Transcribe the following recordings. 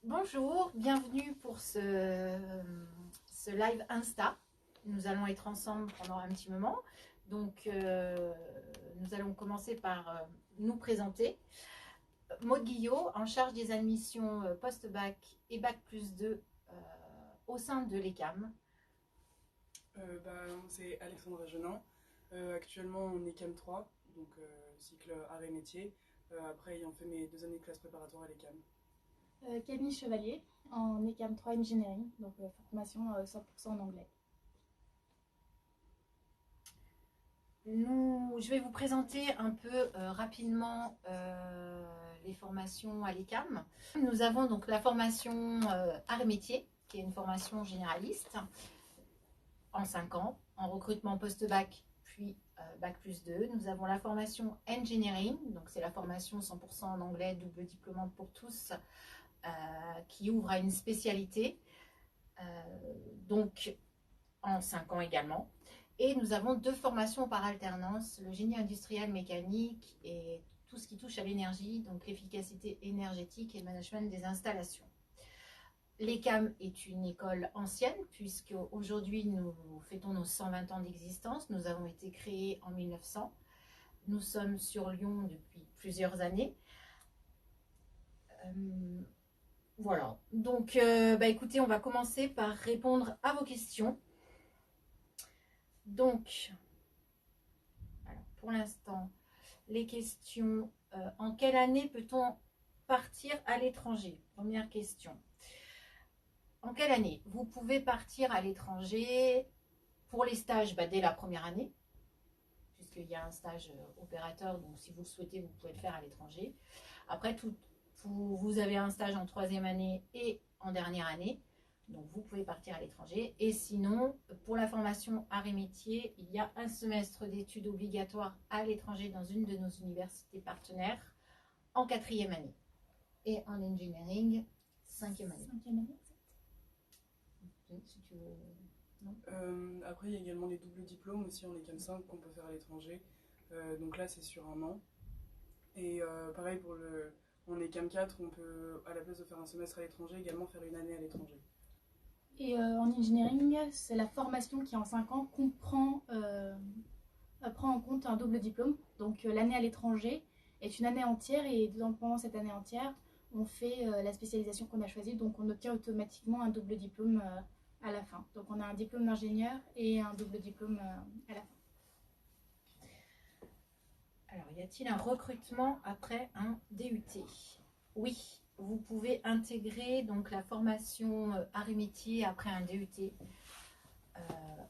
Bonjour, bienvenue pour ce live Insta. Nous allons être ensemble pendant un petit moment. Donc, nous allons commencer par nous présenter. Maud Guillot, en charge des admissions post-bac et bac+2 au sein de l'ECAM. C'est Alexandra Genin. Actuellement, on est CAM 3, donc cycle arts et métiers, après ayant fait mes 2 années de classe préparatoire à l'ECAM. Camille Chevalier, en ECAM 3 Engineering, donc formation 100% en anglais. Je vais vous présenter un peu rapidement les formations à l'ECAM. Nous avons donc la formation arts et métiers, qui est une formation généraliste en 5 ans, en recrutement post-bac, puis bac+2. Nous avons la formation engineering, donc c'est la formation 100% en anglais, double diplômante pour tous, qui ouvre à une spécialité, donc en 5 ans également. Et nous avons 2 formations par alternance, le génie industriel mécanique et tout ce qui touche à l'énergie, donc l'efficacité énergétique et le management des installations. L'ECAM est une école ancienne puisque aujourd'hui nous fêtons nos 120 ans d'existence. Nous avons été créés en 1900. Nous sommes sur Lyon depuis plusieurs années. Voilà. Donc, écoutez, on va commencer par répondre à vos questions. Donc, alors, pour l'instant, les questions. En quelle année peut-on partir à l'étranger? Première question. En quelle année? Vous pouvez partir à l'étranger pour les stages dès la première année, puisqu'il y a un stage opérateur, donc si vous le souhaitez, vous pouvez le faire à l'étranger. Après, vous avez un stage en 3e année et en dernière année, donc vous pouvez partir à l'étranger. Et sinon, pour la formation arts et métiers, il y a un semestre d'études obligatoires à l'étranger dans une de nos universités partenaires en 4e année. Et en engineering, 5e année. 5e année. Si tu veux... Après, il y a également les doubles diplômes aussi en ECAM 5 qu'on peut faire à l'étranger. Donc là, c'est sur 1 an. Et pareil, en ECAM 4, on peut, à la place de faire un semestre à l'étranger, également faire 1 année à l'étranger. Et en engineering, c'est la formation qui en 5 ans prend en compte un double diplôme. Donc l'année à l'étranger est une année entière et pendant cette année entière, on fait la spécialisation qu'on a choisie. Donc on obtient automatiquement un double diplôme à la fin. Donc on a un diplôme d'ingénieur et un double diplôme à la fin. Alors, y a-t-il un recrutement après un DUT? Oui, vous pouvez intégrer donc la formation arts et métiers après un DUT.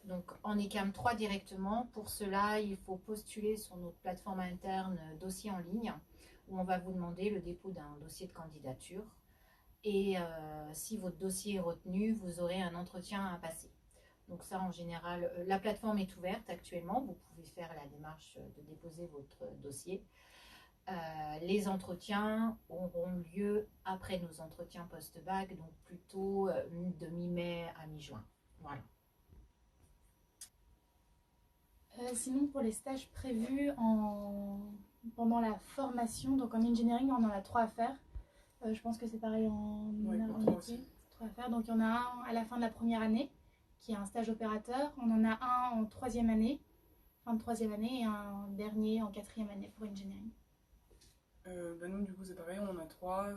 Donc en ECAM 3 directement. Pour cela, il faut postuler sur notre plateforme interne dossier en ligne, où on va vous demander le dépôt d'un dossier de candidature. Et si votre dossier est retenu, vous aurez un entretien à passer. Donc ça, en général, la plateforme est ouverte actuellement. Vous pouvez faire la démarche de déposer votre dossier. Les entretiens auront lieu après nos entretiens post-bac, donc plutôt de mi-mai à mi-juin. Voilà. Sinon, pour les stages prévus pendant la formation, donc en engineering, on en a 3 à faire. Je pense que c'est pareil en métier. 3 à faire. Donc il y en a un à la fin de la première année, qui est un stage opérateur. On en a un en 3e année, fin de 3e année, et un dernier en 4e année pour engineering. Nous, du coup, c'est pareil, on en a 3.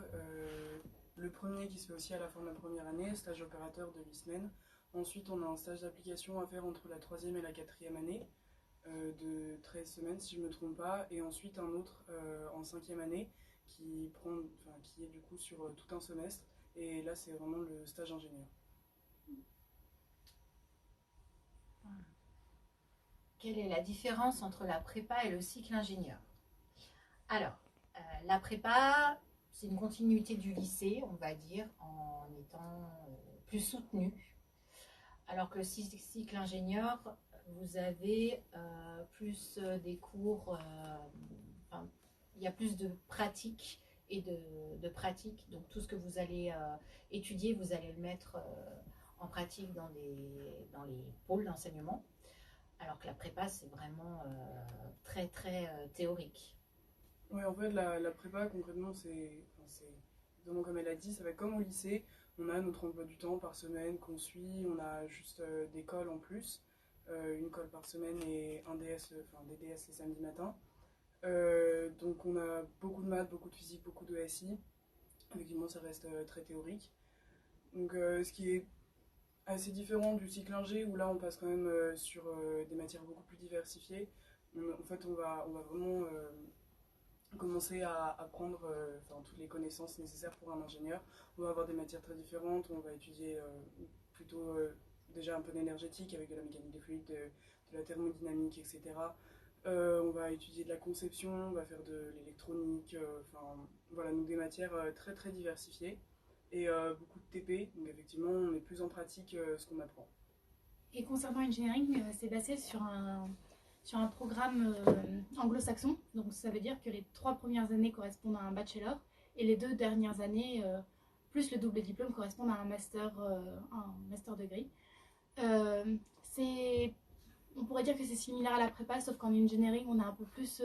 Le premier qui se fait aussi à la fin de la première année, stage opérateur de 8 semaines. Ensuite, on a un stage d'application à faire entre la 3e et la 4e année, de 13 semaines si je ne me trompe pas. Et ensuite, un autre en 5e année qui est du coup sur tout un semestre. Et là, c'est vraiment le stage ingénieur. Quelle est la différence entre la prépa et le cycle ingénieur? Alors, la prépa, c'est une continuité du lycée, on va dire, en étant plus soutenue. Alors que le cycle ingénieur, vous avez plus des cours, il y a plus de pratique et de pratique. Donc tout ce que vous allez étudier, vous allez le mettre en pratique dans les pôles d'enseignement. Alors que la prépa, c'est vraiment très théorique. Oui, en fait, la prépa, concrètement, c'est exactement comme elle a dit, ça va être comme au lycée. On a notre emploi du temps par semaine qu'on suit, on a juste des cols en plus, une colle par semaine et un DS, enfin des DS les samedis matins. Donc on a beaucoup de maths, beaucoup de physique, beaucoup de SI. Effectivement, ça reste très théorique. Donc ce qui est assez différent du cycle ingé où là on passe quand même sur des matières beaucoup plus diversifiées. En fait, on va vraiment commencer à apprendre toutes les connaissances nécessaires pour un ingénieur. On va avoir des matières très différentes, on va étudier plutôt déjà un peu d'énergétique avec de la mécanique des fluides, de la thermodynamique, etc. On va étudier de la conception, on va faire de l'électronique, voilà, donc des matières très très diversifiées et beaucoup de TP, donc effectivement on met plus en pratique ce qu'on apprend. Et concernant engineering, c'est basé sur un programme anglo-saxon. Donc ça veut dire que les 3 premières années correspondent à un bachelor et les 2 dernières années, plus le double diplôme, correspondent à un master degree. On pourrait dire que c'est similaire à la prépa, sauf qu'en engineering, on a un peu plus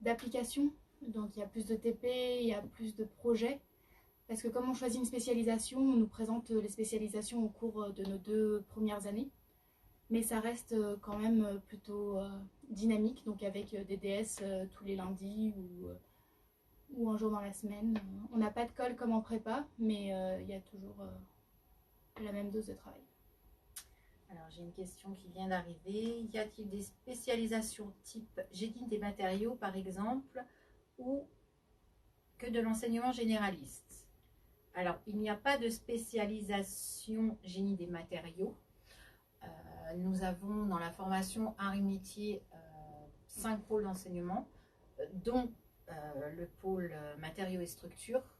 d'applications. Donc il y a plus de TP, il y a plus de projets. Parce que comme on choisit une spécialisation, on nous présente les spécialisations au cours de nos 2 premières années. Mais ça reste quand même plutôt dynamique, donc avec des DS tous les lundis ou un jour dans la semaine. On n'a pas de colle comme en prépa, mais il y a toujours la même dose de travail. Alors j'ai une question qui vient d'arriver. Y a-t-il des spécialisations type génie des matériaux par exemple ou que de l'enseignement généraliste? Alors il n'y a pas de spécialisation génie des matériaux. Nous avons dans la formation Arts et Métiers 5 pôles d'enseignement, dont le pôle matériaux et structures,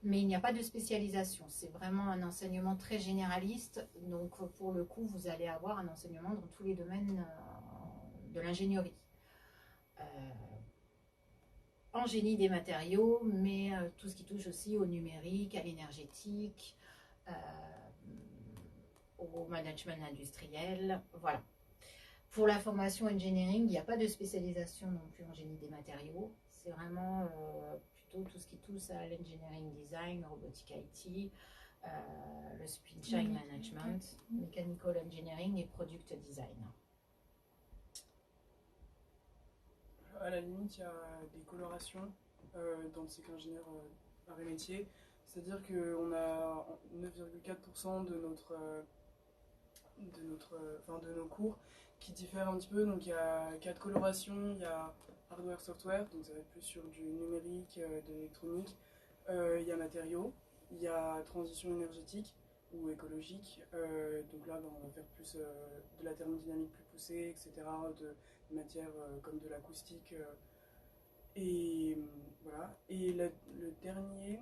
mais il n'y a pas de spécialisation. C'est vraiment un enseignement très généraliste. Donc pour le coup, vous allez avoir un enseignement dans tous les domaines de l'ingénierie. En génie des matériaux, mais tout ce qui touche aussi au numérique, à l'énergétique, au management industriel, voilà. Pour la formation engineering, il n'y a pas de spécialisation non plus en génie des matériaux. C'est vraiment plutôt tout ce qui touche à l'engineering design, robotique IT, le supply chain management, mechanical engineering et product design. À la limite, il y a des colorations dans le cycle ingénieur arts et métiers. C'est-à-dire qu'on a 9,4% de nos cours qui diffèrent un petit peu. Donc il y a 4 colorations, il y a hardware, software, donc ça va être plus sur du numérique, de l'électronique. Il y a matériaux, il y a transition énergétique ou écologique. Donc là, on va faire plus de la thermodynamique plus poussée, etc. De matières comme de l'acoustique. Et voilà. Et le dernier,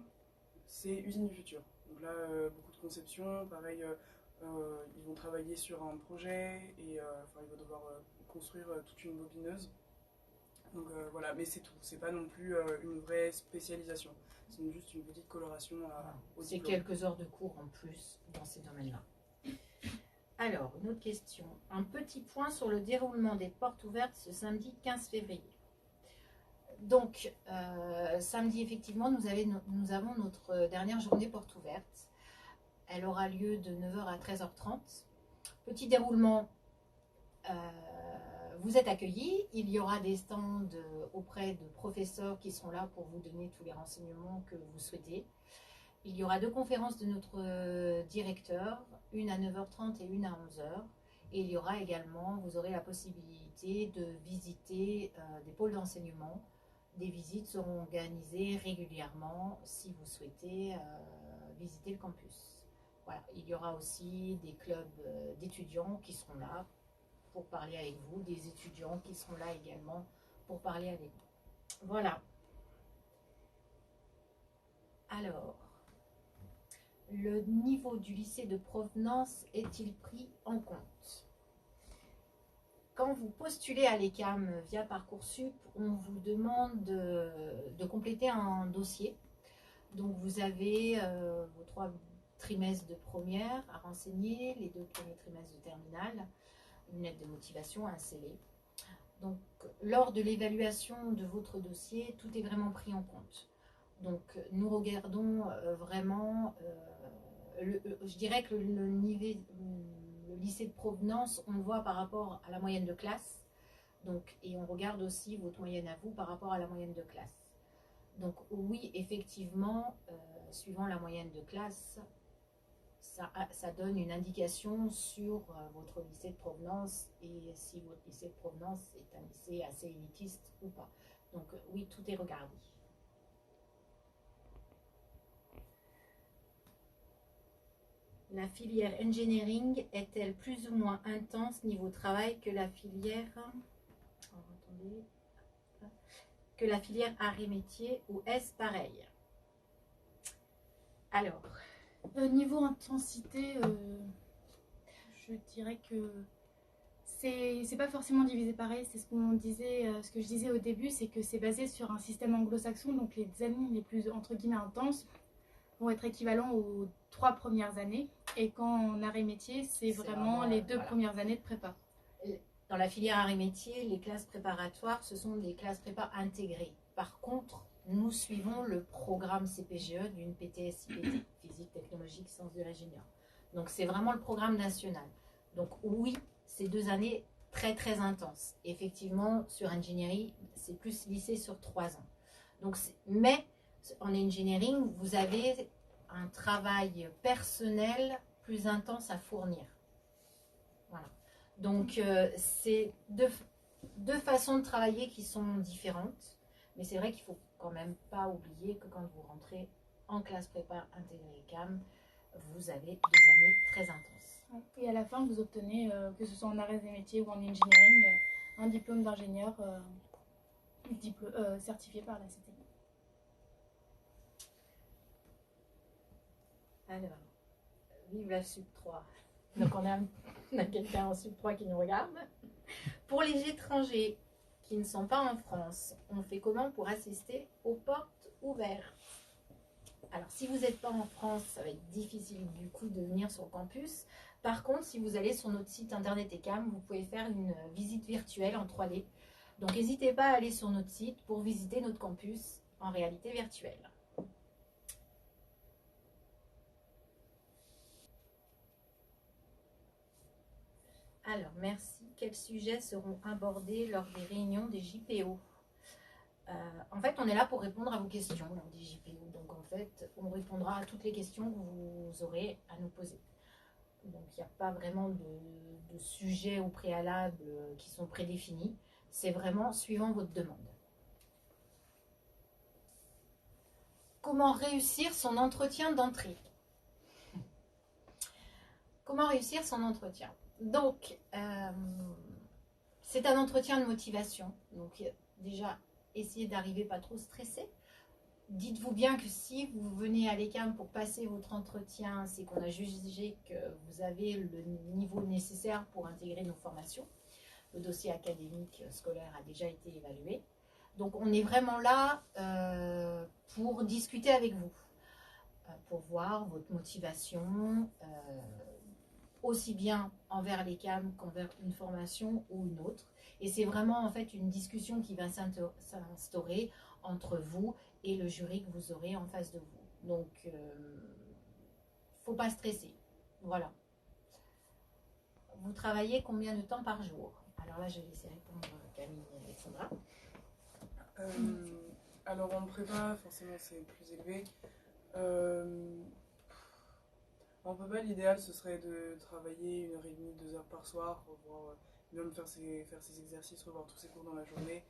c'est usine du futur. Donc là, beaucoup de conception, pareil. Ils vont travailler sur un projet et ils vont devoir construire toute une bobineuse. Donc voilà, mais c'est tout. C'est pas non plus une vraie spécialisation. C'est juste une petite coloration au C'est diplôme. quelques heures de cours en plus dans ces domaines-là. Alors, une autre question. Un petit point sur le déroulement des portes ouvertes ce samedi 15 février. Donc, samedi, effectivement, nous avons notre dernière journée porte ouverte. Elle aura lieu de 9h à 13h30. Petit déroulement, vous êtes accueillis. Il y aura des stands auprès de professeurs qui seront là pour vous donner tous les renseignements que vous souhaitez. Il y aura 2 conférences de notre directeur, une à 9h30 et une à 11h. Et il y aura également, vous aurez la possibilité de visiter des pôles d'enseignement. Des visites seront organisées régulièrement si vous souhaitez visiter le campus. Voilà. Il y aura aussi des clubs d'étudiants qui seront là pour parler avec vous, des étudiants qui seront là également pour parler avec vous. Voilà. Alors, le niveau du lycée de provenance est-il pris en compte? Quand vous postulez à l'ECAM via Parcoursup, on vous demande de compléter un dossier. Donc vous avez vos 3 trimestres de première à renseigner, les 2 premiers trimestres de terminale, une lettre de motivation, un CV. Donc lors de l'évaluation de votre dossier, tout est vraiment pris en compte. Donc nous regardons vraiment, je dirais que le lycée de provenance, on le voit par rapport à la moyenne de classe. Donc, et on regarde aussi votre moyenne à vous par rapport à la moyenne de classe. Donc oui, effectivement, suivant la moyenne de classe, ça donne une indication sur votre lycée de provenance et si votre lycée de provenance est un lycée assez élitiste ou pas. Donc oui, tout est regardé. La filière engineering est-elle plus ou moins intense niveau travail que la filière arts et métiers, ou est-ce pareil? Alors, niveau intensité, je dirais que c'est pas forcément divisé pareil. C'est ce qu'on disait, ce que je disais au début, c'est que c'est basé sur un système anglo-saxon, donc les années les plus entre guillemets intenses vont être équivalents aux 3 premières années, et quand en arts et métiers, c'est vraiment les 2 voilà, premières années de prépa. Dans la filière arts et métiers, les classes préparatoires, ce sont des classes prépa intégrées. Par contre, nous suivons le programme CPGE d'une PTS-IPT, physique, technologique, sciences de l'ingénieur. Donc c'est vraiment le programme national. Donc oui, c'est 2 années très très intenses. Effectivement, sur ingénierie, c'est plus lycée sur 3 ans. Donc, mais en engineering, vous avez un travail personnel plus intense à fournir. Voilà. Donc c'est deux façons de travailler qui sont différentes. Mais c'est vrai qu'il ne faut quand même pas oublier que quand vous rentrez en classe prépa intégrée CAM, vous avez 2 années très intenses. Et à la fin, vous obtenez, que ce soit en arts et métiers ou en engineering, un diplôme d'ingénieur certifié par la CTI. Alors, vive la Sup 3. Donc on a quelqu'un en Sup 3 qui nous regarde. Pour les étrangers qui ne sont pas en France, on fait comment pour assister aux portes ouvertes? Alors si vous n'êtes pas en France, ça va être difficile du coup de venir sur le campus. Par contre, si vous allez sur notre site internet ECAM, vous pouvez faire une visite virtuelle en 3D. Donc n'hésitez pas à aller sur notre site pour visiter notre campus en réalité virtuelle. Alors, merci. Quels sujets seront abordés lors des réunions des JPO? En fait, on est là pour répondre à vos questions lors des JPO. Donc, en fait, on répondra à toutes les questions que vous aurez à nous poser. Donc, il n'y a pas vraiment de sujets au préalable qui sont prédéfinis. C'est vraiment suivant votre demande. Comment réussir son entretien d'entrée? Comment réussir son entretien? Donc, c'est un entretien de motivation. Donc, déjà, essayez d'arriver pas trop stressé. Dites-vous bien que si vous venez à l'ECAM pour passer votre entretien, c'est qu'on a jugé que vous avez le niveau nécessaire pour intégrer nos formations. Le dossier académique scolaire a déjà été évalué. Donc, on est vraiment là pour discuter avec vous, pour voir votre motivation, aussi bien envers l'ECAM qu'envers une formation ou une autre. Et c'est vraiment en fait une discussion qui va s'instaurer entre vous et le jury que vous aurez en face de vous. Donc, faut pas stresser. Voilà. Vous travaillez combien de temps par jour? Alors là, je vais laisser répondre Camille et Alexandra. Alors en prépa, forcément, c'est plus élevé. En prépa, l'idéal, ce serait de travailler 1h30, 2 heures par soir, revoir, même faire ses exercices, revoir tous ses cours dans la journée.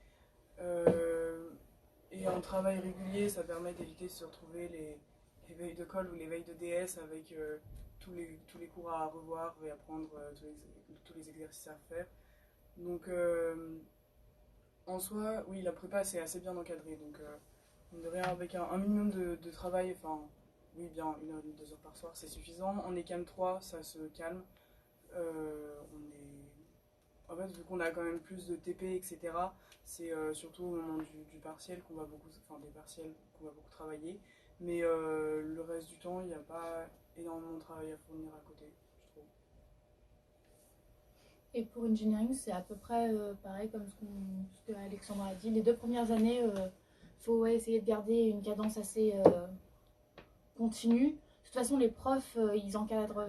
Et en travail régulier, ça permet d'éviter de se retrouver les veilles de colle ou les veilles de DS avec tous les cours à revoir et apprendre, tous les exercices à faire. Donc, en soi, oui, la prépa, c'est assez bien encadré. Donc, de rien, avec un minimum de travail, enfin, oui, bien 1h30, 2 heures par soir, c'est suffisant. En ECAM 3, ça se calme. En fait, vu qu'on a quand même plus de TP, etc., c'est surtout au moment du partiel qu'on va beaucoup, enfin des partiels qu'on va beaucoup travailler. Mais le reste du temps, il n'y a pas énormément de travail à fournir à côté, je trouve. Et pour engineering, c'est à peu près pareil comme ce que Alexandra a dit. Les 2 premières années faut essayer de garder une cadence assez continue. De toute façon, les profs, ils encadrent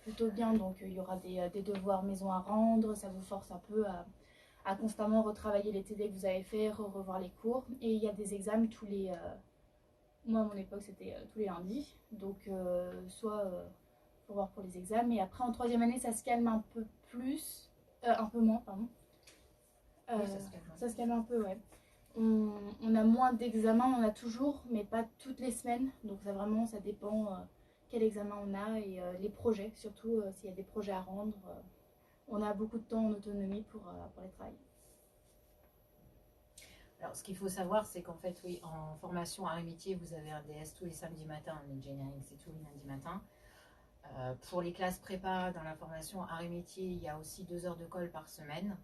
plutôt bien, donc il y aura des devoirs maison à rendre, ça vous force un peu à constamment retravailler les TD que vous avez fait, revoir les cours. Et il y a des examens tous les... moi, à mon époque, c'était tous les lundis, donc soit pour voir pour les examens, et après, en troisième année, ça se calme un peu plus, un peu moins, pardon. Oui, ça se calme. Ça se calme un peu, ouais. On a moins d'examens, on en a toujours, mais pas toutes les semaines. Donc ça vraiment, ça dépend quel examen on a et les projets, surtout s'il y a des projets à rendre. On a beaucoup de temps en autonomie pour les travailler. Alors, ce qu'il faut savoir, c'est qu'en fait, oui, en formation art et métier, vous avez un DS tous les samedis matins. En engineering, c'est tous les lundis matins. Pour les classes prépa, dans la formation art et métier, il y a aussi 2 heures de colle par semaine.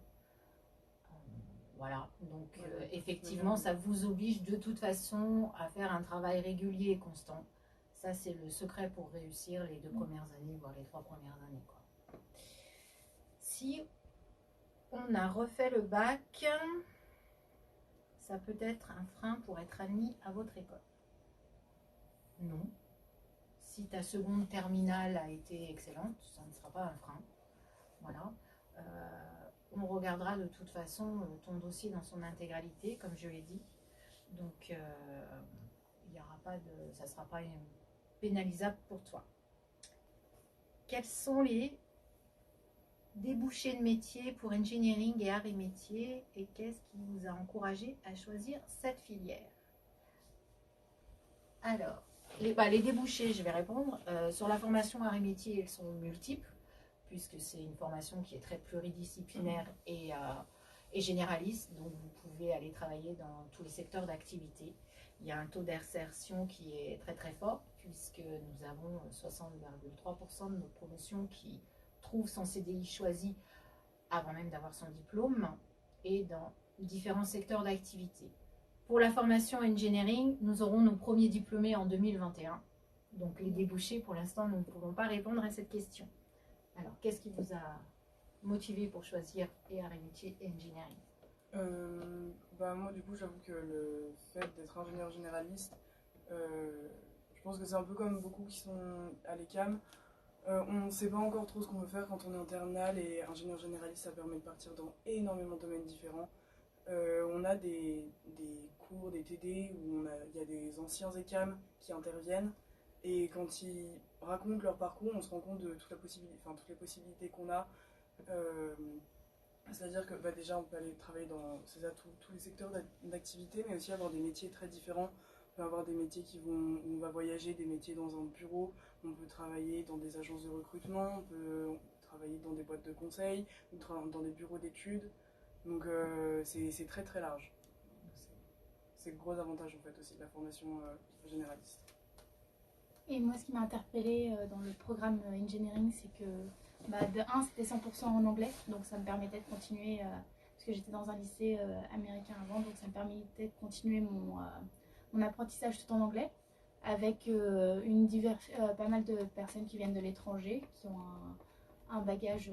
Voilà, donc effectivement, ça vous oblige de toute façon à faire un travail régulier et constant. Ça, c'est le secret pour réussir les 2 premières années, voire les 3 premières années, quoi. Si on a refait le bac, ça peut être un frein pour être admis à votre école. Non. Si ta seconde terminale a été excellente, ça ne sera pas un frein. Voilà. On regardera de toute façon ton dossier dans son intégralité, comme je l'ai dit. Donc, il y aura pas de, ça ne sera pas pénalisable pour toi. Quels sont les débouchés de métier pour engineering et art et métier, et qu'est-ce qui vous a encouragé à choisir cette filière? Alors, les débouchés, je vais répondre. Sur la formation art et métier, elles sont multiples, puisque c'est une formation qui est très pluridisciplinaire et généraliste. Donc, vous pouvez aller travailler dans tous les secteurs d'activité. Il y a un taux d'insertion qui est très très fort, puisque nous avons 60,3% de nos promotions qui trouvent son CDI choisi avant même d'avoir son diplôme, et dans différents secteurs d'activité. Pour la formation engineering, nous aurons nos premiers diplômés en 2021. Donc les débouchés, pour l'instant, nous ne pouvons pas répondre à cette question. Alors, qu'est-ce qui vous a motivé pour choisir et art et métier et engineering? Moi, du coup, j'avoue que le fait d'être ingénieur généraliste, je pense que c'est un peu comme beaucoup qui sont à l'ECAM. On ne sait pas encore trop ce qu'on veut faire quand on est en terminale, et ingénieur généraliste, ça permet de partir dans énormément de domaines différents. On a des cours, des TD où il y a des anciens ECAM qui interviennent, et quand ils racontent leur parcours, on se rend compte de toutes les possibilités qu'on a. C'est-à-dire que déjà, on peut aller travailler dans tous les secteurs d'activité, mais aussi avoir des métiers très différents. On peut avoir des métiers où on va voyager, des métiers dans un bureau, on peut travailler dans des agences de recrutement, on peut travailler dans des boîtes de conseil, dans des bureaux d'études. Donc c'est très très large. C'est le gros avantage en fait aussi de la formation généraliste. Et moi, ce qui m'a interpellée dans le programme engineering, c'est que de 1, c'était 100% en anglais, donc ça me permettait de continuer, parce que j'étais dans un lycée américain avant, donc ça me permettait de continuer mon apprentissage tout en anglais, avec pas mal de personnes qui viennent de l'étranger, qui ont un bagage,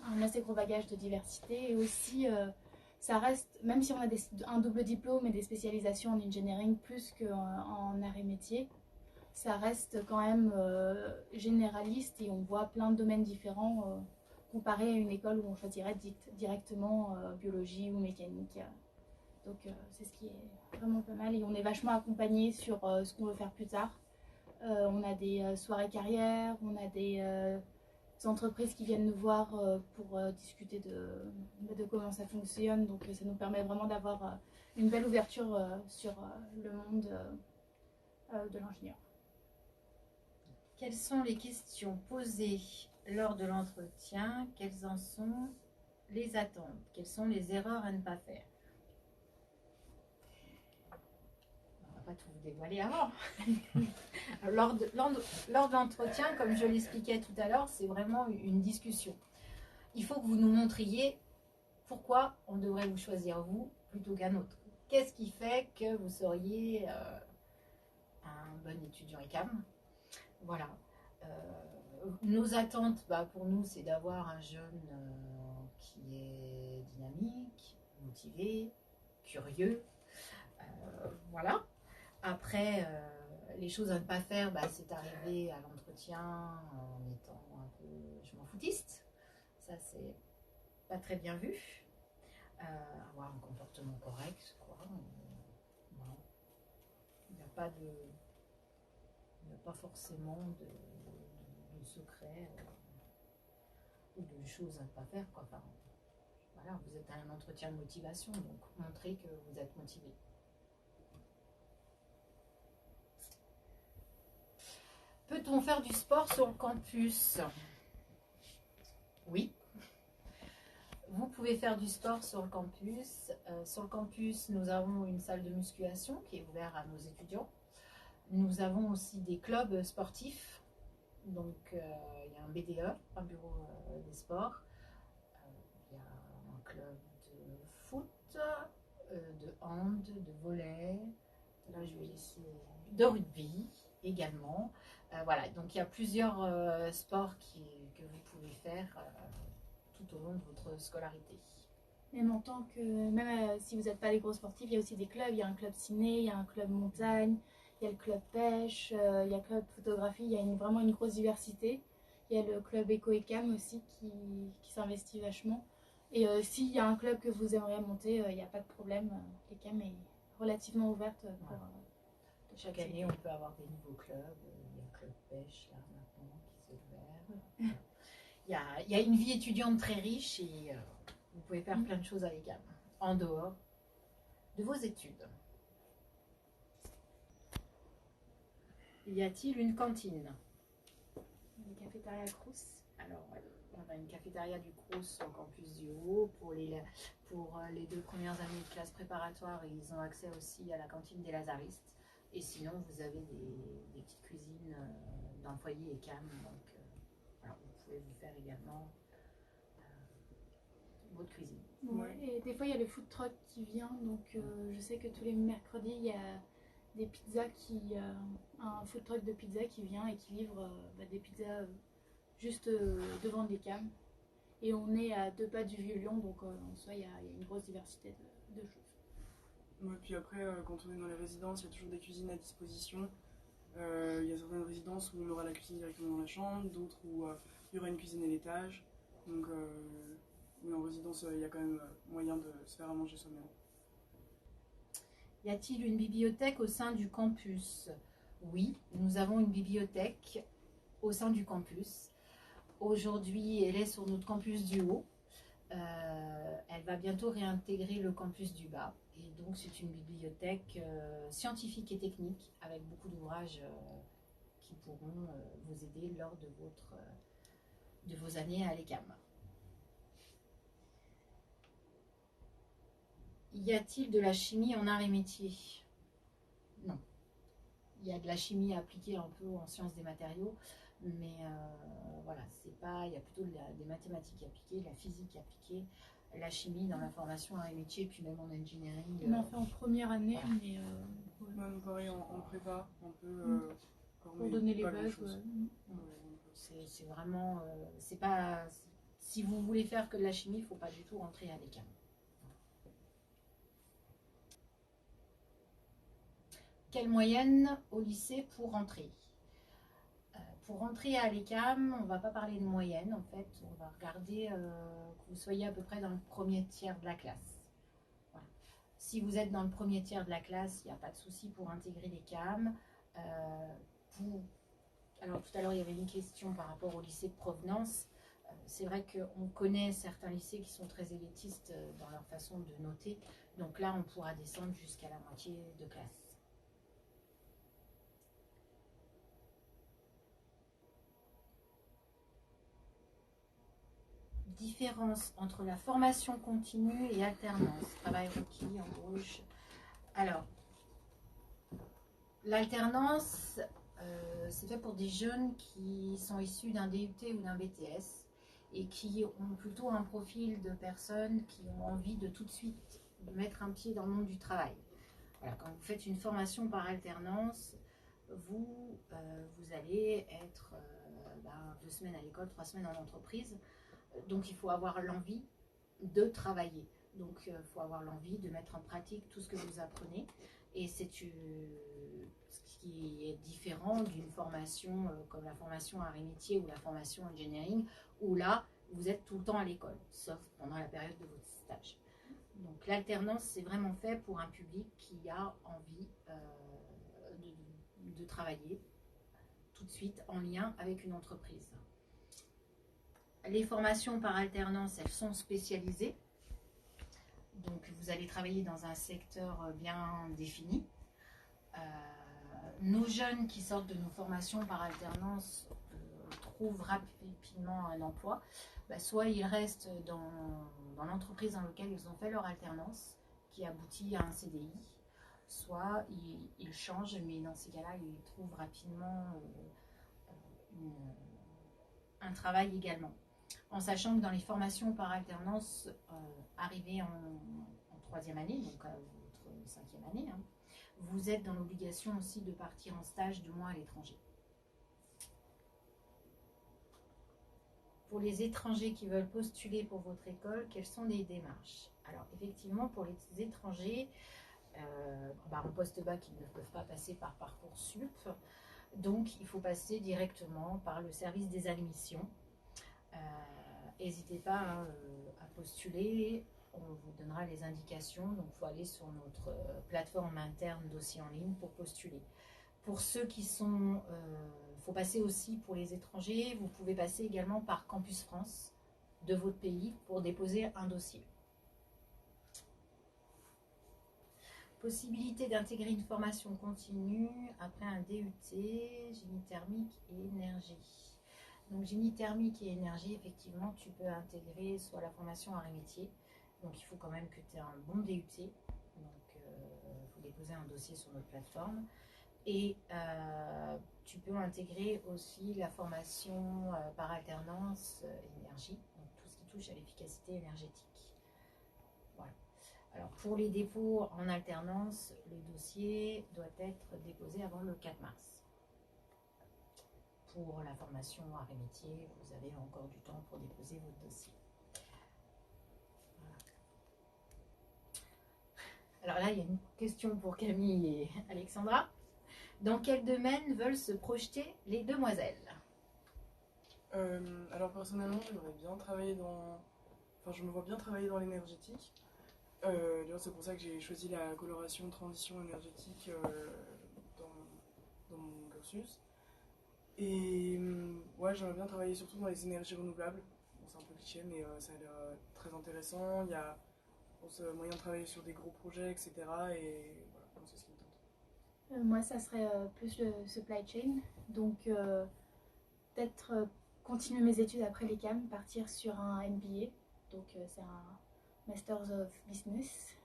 un assez gros bagage de diversité, et aussi ça reste, même si on a un double diplôme et des spécialisations en engineering plus qu'en art et métier, ça reste quand même généraliste, et on voit plein de domaines différents comparé à une école où on choisirait directement biologie ou mécanique. Donc c'est ce qui est vraiment pas mal, et on est vachement accompagné sur ce qu'on veut faire plus tard. On a des soirées carrières, on a des entreprises qui viennent nous voir pour discuter de comment ça fonctionne. Donc ça nous permet vraiment d'avoir une belle ouverture sur le monde de l'ingénieur. Quelles sont les questions posées lors de l'entretien? Quelles en sont les attentes? Quelles sont les erreurs à ne pas faire? On ne va pas tout vous dévoiler avant. lors de l'entretien, comme je l'expliquais tout à l'heure, c'est vraiment une discussion. Il faut que vous nous montriez pourquoi on devrait vous choisir vous plutôt qu'un autre. Qu'est-ce qui fait que vous seriez un bon étudiant ECAM? Voilà. Nos attentes, pour nous, c'est d'avoir un jeune qui est dynamique, motivé, curieux, voilà. Après, les choses à ne pas faire, bah, c'est arriver à l'entretien en étant un peu je m'en foutiste. Ça, c'est pas très bien vu. Avoir un comportement correct, quoi. Voilà. Il n'y a pas de, il n'y a pas forcément de secret ou de choses à ne pas faire, quoi. Enfin, voilà, vous êtes à un entretien de motivation, donc montrez que vous êtes motivé. Peut-on faire du sport sur le campus? Oui. Vous pouvez faire du sport sur le campus. Sur le campus, nous avons une salle de musculation qui est ouverte à nos étudiants. Nous avons aussi des clubs sportifs. Donc, il y a un BDE, un bureau des sports. Il y a un club de foot, de hand, de volley. Là, je vais laisser de rugby également. Voilà, donc il y a plusieurs sports que vous pouvez faire tout au long de votre scolarité. Même si vous n'êtes pas des gros sportifs, il y a aussi des clubs. Il y a un club ciné, il y a un club montagne, il y a le club pêche, il y a le club photographie. Il y a vraiment une grosse diversité. Il y a le club éco-écam aussi qui s'investit vachement. Et s'il y a un club que vous aimeriez monter, il n'y a pas de problème. L'ECAM est relativement ouverte pour... Chaque année, on peut avoir des nouveaux clubs. Il y a le club pêche là maintenant qui s'est ouvert. Il y a une vie étudiante très riche et vous pouvez faire plein de choses à l'ECAM en dehors de vos études. Y a-t-il une cantine? Une cafétéria Crous. Alors, on a une cafétéria du Crous sur le campus du Haut. Pour les 2 premières années de classe préparatoire, ils ont accès aussi à la cantine des Lazaristes. Et sinon, vous avez des petites cuisines dans le foyer ECAM. Donc, alors, vous pouvez vous faire également votre cuisine. Ouais. Et des fois, il y a le food truck qui vient. Donc, je sais que tous les mercredis, il y a des pizzas un food truck de pizza qui vient et qui livre des pizzas juste devant l'ECAM. Et on est à 2 pas du Vieux-Lyon, donc en soi, il y a une grosse diversité de choses. Ouais, puis après, quand on est dans les résidences, il y a toujours des cuisines à disposition. Il y a certaines résidences où on aura la cuisine directement dans la chambre, d'autres où il y aura une cuisine à l'étage. Donc, mais en résidence, il y a quand même moyen de se faire à manger soi-même. Y a-t-il une bibliothèque au sein du campus? Oui, nous avons une bibliothèque au sein du campus. Aujourd'hui, elle est sur notre campus du Haut. Elle va bientôt réintégrer le campus du Bas. Et donc, c'est une bibliothèque scientifique et technique avec beaucoup d'ouvrages qui pourront vous aider lors de vos années à l'ECAM. Y a-t-il de la chimie en arts et métiers? Non. Il y a de la chimie appliquée un peu en sciences des matériaux, mais voilà, c'est pas. Il y a plutôt des mathématiques appliquées, de la physique appliquée, la chimie dans la formation arts et métiers, puis même en engineering. On en fait en première année, voilà. mais Même pareil en prépa, un peu. pour donner les bases. C'est vraiment. C'est pas. Si vous voulez faire que de la chimie, il ne faut pas du tout rentrer à l'ECAM. Quelle moyenne au lycée pour rentrer? Pour rentrer à l'ECAM, on ne va pas parler de moyenne en fait, on va regarder que vous soyez à peu près dans le premier tiers de la classe. Voilà. Si vous êtes dans le premier tiers de la classe, il n'y a pas de souci pour intégrer l'ECAM. Alors tout à l'heure il y avait une question par rapport au lycée de provenance. C'est vrai qu'on connaît certains lycées qui sont très élitistes dans leur façon de noter, donc là on pourra descendre jusqu'à la moitié de classe. Différence entre la formation continue et alternance, travail requis, embauche. Alors, l'alternance, c'est fait pour des jeunes qui sont issus d'un DUT ou d'un BTS et qui ont plutôt un profil de personnes qui ont envie de tout de suite mettre un pied dans le monde du travail. Voilà, quand vous faites une formation par alternance, vous allez être 2 semaines à l'école, 3 semaines en entreprise. Donc il faut avoir l'envie de travailler. Donc il faut avoir l'envie de mettre en pratique tout ce que vous apprenez. Et c'est ce qui est différent d'une formation comme la formation art et métier ou la formation engineering, où là, vous êtes tout le temps à l'école, sauf pendant la période de votre stage. Donc l'alternance, c'est vraiment fait pour un public qui a envie de travailler tout de suite en lien avec une entreprise. Les formations par alternance, elles sont spécialisées. Donc vous allez travailler dans un secteur bien défini. Nos jeunes qui sortent de nos formations par alternance trouvent rapidement un emploi. Soit ils restent dans l'entreprise dans laquelle ils ont fait leur alternance, qui aboutit à un CDI, soit ils changent, mais dans ces cas-là, ils trouvent rapidement un travail également. En sachant que dans les formations par alternance, arrivées en troisième année, donc à votre cinquième année, hein, vous êtes dans l'obligation aussi de partir en stage 2 mois à l'étranger. Pour les étrangers qui veulent postuler pour votre école, quelles sont les démarches? Alors effectivement, pour les étrangers, en post-bac, ils ne peuvent pas passer par Parcoursup, donc il faut passer directement par le service des admissions. N'hésitez pas à postuler, on vous donnera les indications, donc il faut aller sur notre plateforme interne dossier en ligne pour postuler. Pour ceux qui sont, faut passer aussi pour les étrangers, vous pouvez passer également par Campus France de votre pays pour déposer un dossier. Possibilité d'intégrer une formation continue après un DUT, génie thermique et énergie. Donc génie thermique et énergie, effectivement, tu peux intégrer soit la formation art et métier, donc il faut quand même que tu aies un bon DUT, donc il faut déposer un dossier sur notre plateforme. Et tu peux intégrer aussi la formation par alternance énergie, donc tout ce qui touche à l'efficacité énergétique. Voilà. Alors pour les dépôts en alternance, le dossier doit être déposé avant le 4 mars. Pour la formation art et métier, vous avez encore du temps pour déposer votre dossier. Voilà. Alors là, il y a une question pour Camille et Alexandra. Dans quel domaine veulent se projeter les demoiselles? Alors personnellement, j'aimerais bien travailler je me vois bien travailler dans l'énergétique. C'est pour ça que j'ai choisi la coloration transition énergétique dans mon cursus. Et ouais, j'aimerais bien travailler surtout dans les énergies renouvelables. Bon, c'est un peu cliché, mais ça a l'air très intéressant. Il y a moyen de travailler sur des gros projets, etc. Et voilà, c'est ce qui me tente. Moi, ça serait plus le supply chain. Donc, peut-être continuer mes études après l'ECAM, partir sur un MBA. Donc, c'est un Masters of Business.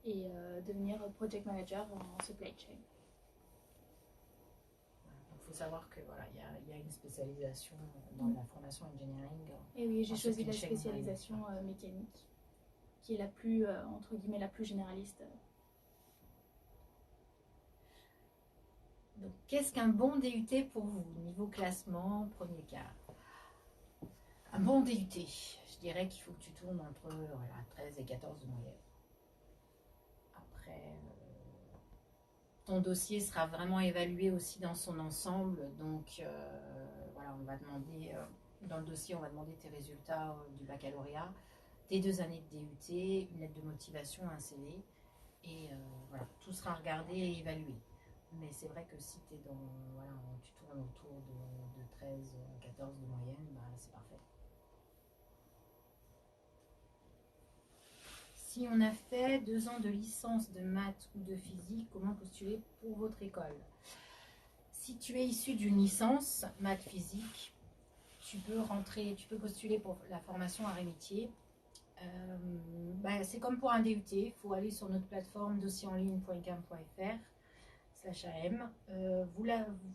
Et devenir project manager en supply chain. Il faut savoir que voilà, il y a une spécialisation dans la formation engineering. Et oui, j'ai choisi la spécialisation mécanique, qui est la plus, entre guillemets, la plus généraliste. Donc, qu'est-ce qu'un bon DUT pour vous, niveau classement, premier quart? Un bon DUT, je dirais qu'il faut que tu tournes entre 13 et 14 de moyenne. Après, ton dossier sera vraiment évalué aussi dans son ensemble. Donc, on va demander, dans le dossier, on va demander tes résultats du baccalauréat, tes 2 années de DUT, une lettre de motivation, un CV. Et tout sera regardé et évalué. Mais c'est vrai que si tu tournes autour de 13, 14 de moyenne, c'est parfait. Si on a fait 2 ans de licence de maths ou de physique, comment postuler pour votre école? Si tu es issu d'une licence maths physique, tu peux postuler pour la formation art et métier. C'est comme pour un DUT, il faut aller sur notre plateforme dossierenligne.ecam.fr/am.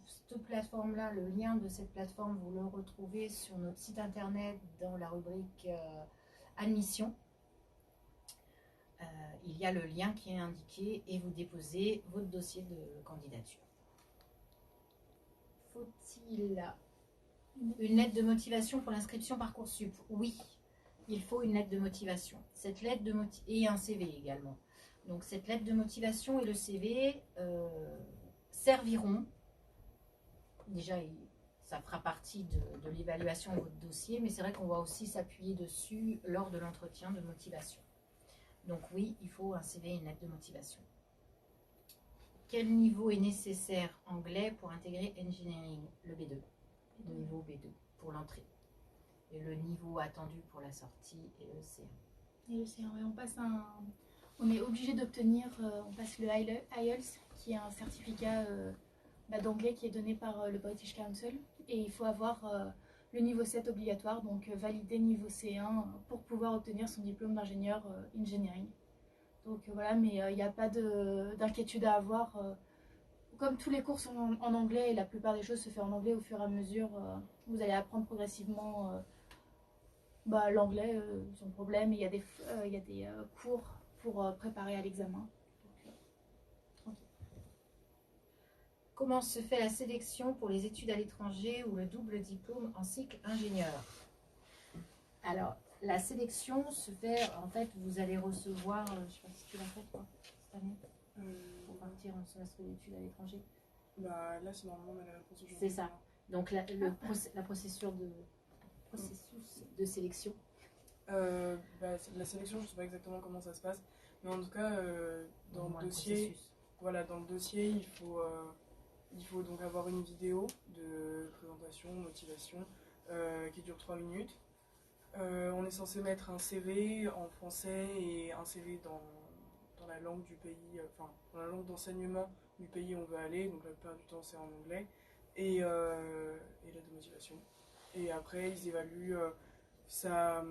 Cette plateforme-là, le lien de cette plateforme, vous le retrouvez sur notre site internet dans la rubrique admission. Il y a le lien qui est indiqué et vous déposez votre dossier de candidature. Faut-il une lettre de motivation pour l'inscription Parcoursup? Oui, il faut une lettre de motivation. Cette lettre et un CV également. Donc cette lettre de motivation et le CV serviront, déjà ça fera partie de l'évaluation de votre dossier, mais c'est vrai qu'on va aussi s'appuyer dessus lors de l'entretien de motivation. Donc oui, il faut un CV et une lettre de motivation. Quel niveau est nécessaire anglais pour intégrer engineering? Le B2, le niveau B2 pour l'entrée. Et le niveau attendu pour la sortie est le C1. Et le C1, ouais, on est obligé d'obtenir, on passe le IELTS, qui est un certificat d'anglais qui est donné par le British Council. Et il faut avoir le niveau 7 obligatoire, donc valider niveau C1 pour pouvoir obtenir son diplôme d'ingénieur engineering. Donc voilà, mais il n'y a pas d'inquiétude à avoir. Comme tous les cours sont en anglais et la plupart des choses se fait en anglais au fur et à mesure, vous allez apprendre progressivement l'anglais sans problème. Et il y a des cours pour préparer à l'examen. Tranquille. Comment se fait la sélection pour les études à l'étranger ou le double diplôme en cycle ingénieur? Alors, la sélection se fait, en fait, vous allez recevoir, je ne sais pas si tu l'as fait toi, cette année, pour partir en semestre d'études à l'étranger. Bah, là, c'est normalement la réponse aujourd'hui. C'est ça. Donc, la processus de sélection. La sélection, je ne sais pas exactement comment ça se passe, mais en tout cas, dans le dossier, dans le dossier, il faut donc avoir une vidéo de présentation, motivation, qui dure 3 minutes. On est censé mettre un CV en français et un CV dans la langue du pays, dans la langue d'enseignement du pays où on veut aller, donc la plupart du temps c'est en anglais, et lettre de motivation. Et après, ils évaluent ça.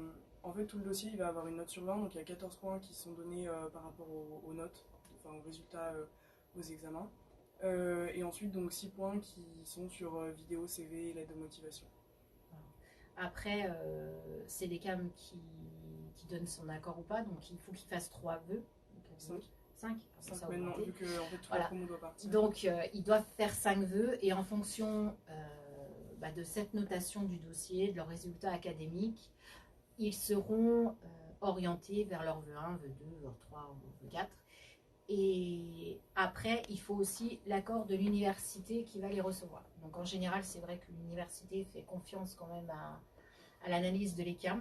En fait, tout le dossier il va avoir une note sur 20, donc il y a 14 points qui sont donnés par rapport aux notes, aux résultats aux examens. Et ensuite, donc 6 points qui sont sur vidéo, CV et lettre de motivation. Après, c'est les CAM qui donnent son accord ou pas, donc il faut qu'ils fassent 3 vœux. 5 maintenant, vu que en fait, tout voilà. la promo doit partir. Donc, ils doivent faire 5 vœux et en fonction de cette notation du dossier, de leurs résultats académiques, ils seront orientés vers leur vœu 1, vœu 2, vœu 3 ou vœu 4. Et après, il faut aussi l'accord de l'université qui va les recevoir. Donc en général, c'est vrai que l'université fait confiance quand même à l'analyse de l'ECAM.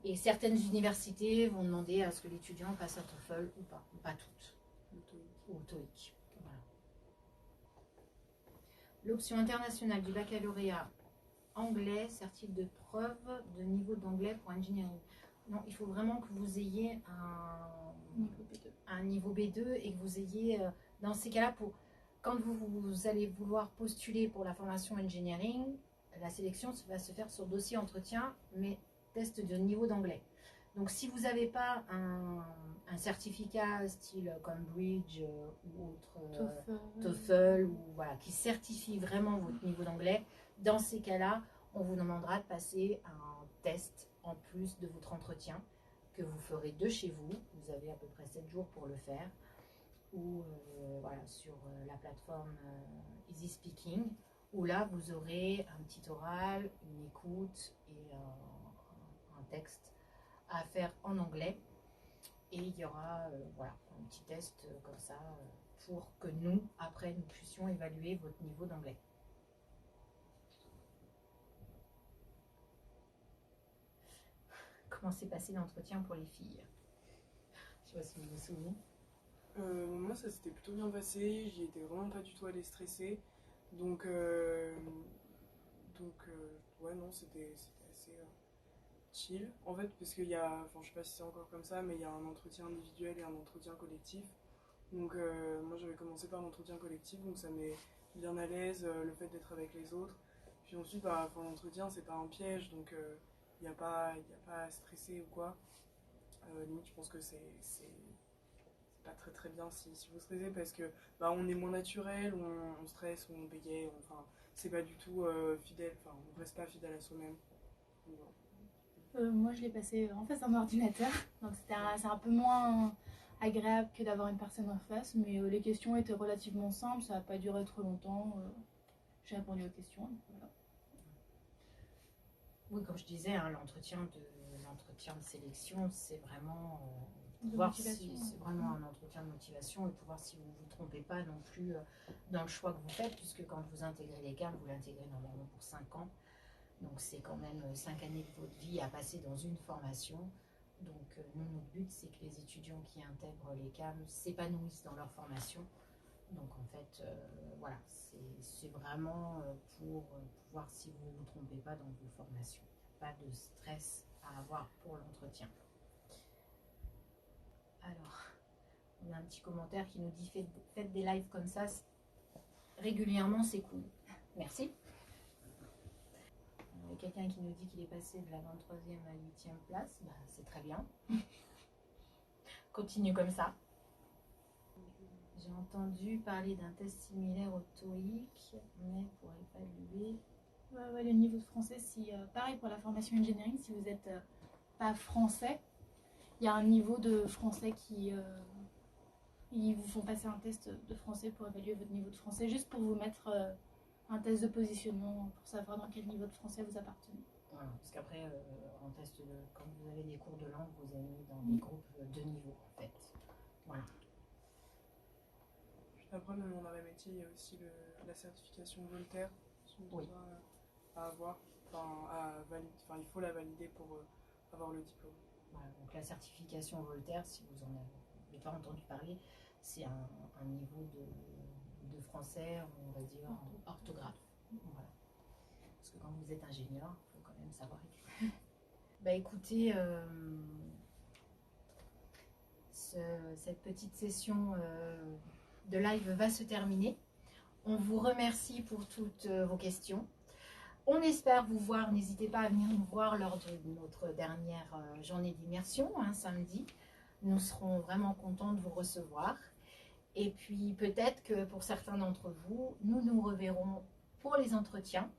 Et certaines universités vont demander à ce que l'étudiant passe un TOEFL ou pas toutes. Ou TOEIC. Voilà. L'option internationale du baccalauréat anglais sert-il de preuve de niveau d'anglais pour engineering? Non, il faut vraiment que vous ayez un niveau B2 et que vous ayez, dans ces cas-là, quand vous allez vouloir postuler pour la formation engineering, la sélection va se faire sur dossier entretien, mais test de niveau d'anglais. Donc si vous n'avez pas un certificat style Cambridge ou autre, TOEFL, ou voilà, qui certifie vraiment votre niveau d'anglais, dans ces cas-là, on vous demandera de passer un test en plus de votre entretien que vous ferez de chez vous. Vous avez à peu près 7 jours pour le faire. Ou sur la plateforme Easy Speaking, où là vous aurez un petit oral, une écoute et un texte à faire en anglais. Et il y aura un petit test comme ça pour que nous, après, nous puissions évaluer votre niveau d'anglais. Comment s'est passé l'entretien pour les filles? Je sais pas si vous vous souvenez. Moi, ça s'était plutôt bien passé. J'y étais vraiment pas du tout allée stresser. Donc ouais, non, c'était assez chill. En fait, parce qu'il y a, je sais pas si c'est encore comme ça, mais il y a un entretien individuel et un entretien collectif. Donc moi, j'avais commencé par l'entretien collectif, donc ça m'est bien à l'aise, le fait d'être avec les autres. Puis ensuite, l'entretien, c'est pas un piège, donc il n'y a pas à stresser ou quoi. Limite, je pense que c'est pas très très bien si vous stressez, parce que on est moins naturel, on stresse, on bégaye, c'est pas du tout fidèle, on reste pas fidèle à soi-même. Moi je l'ai passé en face d'un ordinateur, donc c'est un peu moins agréable que d'avoir une personne en face, mais les questions étaient relativement simples, ça n'a pas duré trop longtemps, j'ai répondu aux questions. Voilà. Oui, comme je disais, l'entretien de sélection, c'est vraiment De voir motivation, si c'est vraiment un entretien de motivation et pour voir si vous ne vous trompez pas non plus dans le choix que vous faites, puisque quand vous intégrez les CAM, vous l'intégrez normalement pour 5 ans. Donc c'est quand même 5 années de votre vie à passer dans une formation. Donc nous, notre but, c'est que les étudiants qui intègrent les CAM s'épanouissent dans leur formation. Donc en fait, voilà, c'est vraiment pour voir si vous ne vous trompez pas dans vos formations. Pas de stress à avoir pour l'entretien. Alors, on a un petit commentaire qui nous dit faites des lives comme ça régulièrement, c'est cool. Merci. Il y a quelqu'un qui nous dit qu'il est passé de la 23e à la 8e place. Bah, c'est très bien. Continue comme ça. J'ai entendu parler d'un test similaire au TOEIC, mais pour évaluer... Ouais, le niveau de français, si, pareil pour la formation engineering, si vous n'êtes pas français, il y a un niveau de français qui... ils vous font passer un test de français pour évaluer votre niveau de français, juste pour vous mettre un test de positionnement, pour savoir dans quel niveau de français vous appartenez. Voilà, parce qu'après, en test, quand vous avez des cours de langue, vous avez mis dans des groupes de niveau, en fait. Voilà. Après, même en arrêt métier, il y a aussi la certification Voltaire Oui. à avoir. Il faut la valider pour avoir le diplôme. Voilà, donc la certification Voltaire, si vous en avez pas entendu parler, c'est un niveau de français, on va dire, en orthographe. Voilà. Parce que quand vous êtes ingénieur, il faut quand même savoir écrire. Bah écoutez, cette petite session de live va se terminer. On vous remercie pour toutes vos questions. On espère vous voir. N'hésitez pas à venir nous voir lors de notre dernière journée d'immersion, samedi. Nous serons vraiment contents de vous recevoir. Et puis peut-être que pour certains d'entre vous, nous nous reverrons pour les entretiens.